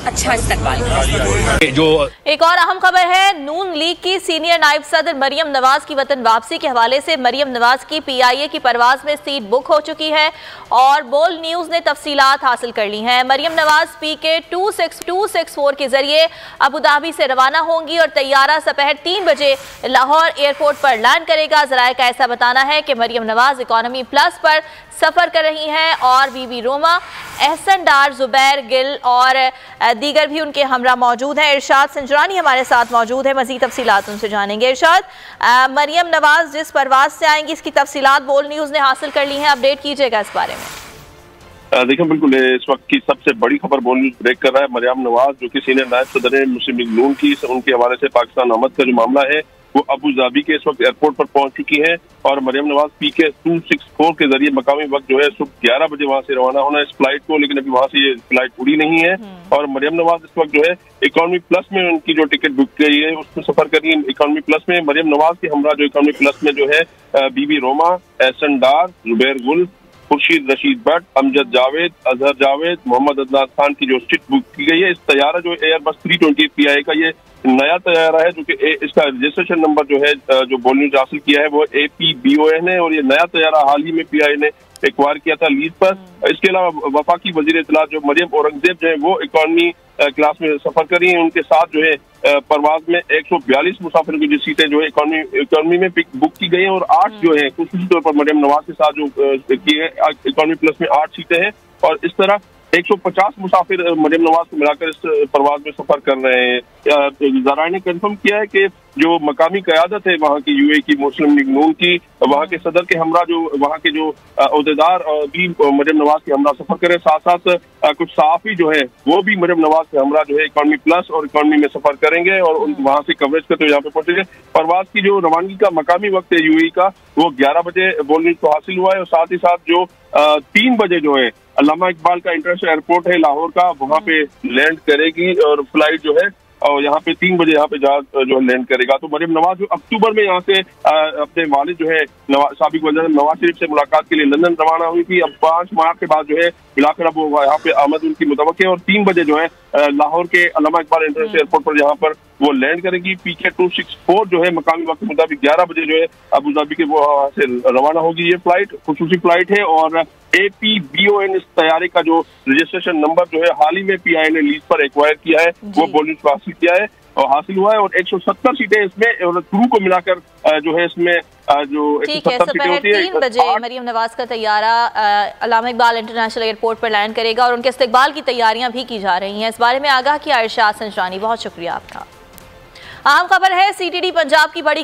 अच्छा इस्तेमाल। जो एक और अहम खबर है, नून लीग की सीनियर नायब सदर मरियम नवाज की वतन वापसी के हवाले से मरियम नवाज की PIA की परवाज में सीट बुक हो चुकी है और बोल्ड न्यूज ने तफसीलात हासिल कर ली हैं। मरियम नवाज PK 264 के जरिए अबू धाबी से रवाना होंगी और तैयारा दोपहर 3 बजे लाहौर एयरपोर्ट पर लैंड करेगा। जराये का ऐसा बताना है कि मरियम नवाज इकोनॉमी प्लस पर सफर कर रही हैं और बीबी रोमा, एहसन डार, जुबैर गिल और दीगर भी उनके हमरा मौजूद हैं। इरशाद संजरानी हमारे साथ मौजूद है, मजीद तफसीलात उनसे जानेंगे। इरशाद, मरियम नवाज जिस परवाज से आएंगी इसकी तफसीलात बोल्ड न्यूज ने हासिल कर ली हैं, अपडेट कीजिएगा इस बारे में। देखिए, बिल्कुल इस वक्त की सबसे बड़ी खबर बोल्ड न्यूज ब्रेक कर रहा है। मरियम नवाज जो कि सीनियर नायब सदर है मुस्लिम लीग नून की, उनके हवाले से पाकिस्तान आमद का जो मामला है वो अबू धाबी के इस वक्त एयरपोर्ट पर पहुंच चुकी है और मरियम नवाज PK 264 के जरिए मकामी वक्त जो है सुबह 11 बजे वहां से रवाना होना है इस फ्लाइट को, लेकिन अभी वहां से ये फ्लाइट उड़ी नहीं है। और मरियम नवाज इस वक्त जो है इकोनॉमी प्लस में उनकी जो टिकट बुक की है उसमें सफर कर रही है। इकोनॉमी प्लस में मरियम नवाज के हमरा जो इकोनॉमी प्लस में जो है बीबी रोमा, एहसन डार, जुबैर गुल, खुर्शीद रशीद भट्ट, अमजद जावेद, अजहर जावेद, मोहम्मद अदनान खान की जो सीट बुक की गई है। इस तैयारा जो एयरबस 320 PIA का ये नया तैयारा है जो कि इसका रजिस्ट्रेशन नंबर जो है जो बोल्ड न्यूज हासिल किया है वो APBON है और ये नया तैयारा हाल ही में PIA ने एक्वायर किया था लीज पर। इसके अलावा वफाकी वजीर इत्तलात जो मरियम औरंगजेब जो है वो इकोनॉमी क्लास में सफर कर रही है। उनके साथ जो है परवाज में 142 मुसाफिरों की जो सीटें जो है इकोनॉमी में बुक की गई हैं और 8 जो है खुसूसी तौर पर मरियम नवाज के साथ जो की है इकोनॉमी प्लस में 8 सीटें हैं और इस तरह 150 मुसाफिर मरियम नवाज को मिलाकर इस परवाज में सफर कर रहे हैं। जराये ने कंफर्म किया है कि जो मकामी क़यादत है वहाँ की UAE की मुस्लिम लीग नून की, वहाँ के सदर के हमरा जो वहाँ के जो ओहदेदार भी मरियम नवाज के हमरा सफर करें, साथ साथ कुछ सहाफ़ी जो है वो भी मरियम नवाज के हमरा जो है इकोनॉमी प्लस और इकोनॉमी में सफर करेंगे और वहाँ से कवरेज करते हुए यहाँ पे पहुंचेंगे। परवाज की जो रवानगी का मकामी वक्त है UAE का वो 11 बजे बोल्ड न्यूज को हासिल हुआ है और साथ ही साथ जो 3 बजे जो है अल्लामा इकबाल का इंटरनेशनल एयरपोर्ट है लाहौर का, वहाँ पे लैंड करेगी और फ्लाइट जो है और यहाँ पे 3 बजे यहाँ पे जहाज जो लैंड करेगा। तो मरियम नवाज जो अक्टूबर में यहाँ से अपने वालिद जो है साबिक वज़ीर नवाज शरीफ से मुलाकात के लिए लंदन रवाना हुई थी, अब 5 माह के बाद जो है मिलाकर अब वो यहाँ पे आमद उनकी मुतवक्किल है और 3 बजे जो है लाहौर के अल्लामा इकबाल इंटरनेशनल एयरपोर्ट पर यहाँ पर वो लैंड करेगी। PK 264 जो है मकामी वक्त के मुताबिक 11 बजे जो है अबू धाबी के वो वहाँ से रवाना होगी। ये फ्लाइट खुसूसी फ्लाइट है और APBON इस तैयारे का जो रजिस्ट्रेशन नंबर जो है हाल ही में PIA ने लीज पर एक्वायर किया है वो बोल्ड न्यूज को हासिल किया है और हासिल हुआ है और 170 सीटें इसमें और क्रू को मिलाकर जो है इसमें जो 170 सीटें होती है। 3 बजे मरियम नवाज का तैयारा अल्लामा इकबाल इंटरनेशनल एयरपोर्ट पर लैंड करेगा और उनके इस्तकबाल की तैयारियां भी की जा रही हैं। इस बारे में आगाह किया इरशाद संजरानी, बहुत शुक्रिया आपका। अहम खबर है, CTD पंजाब की बड़ी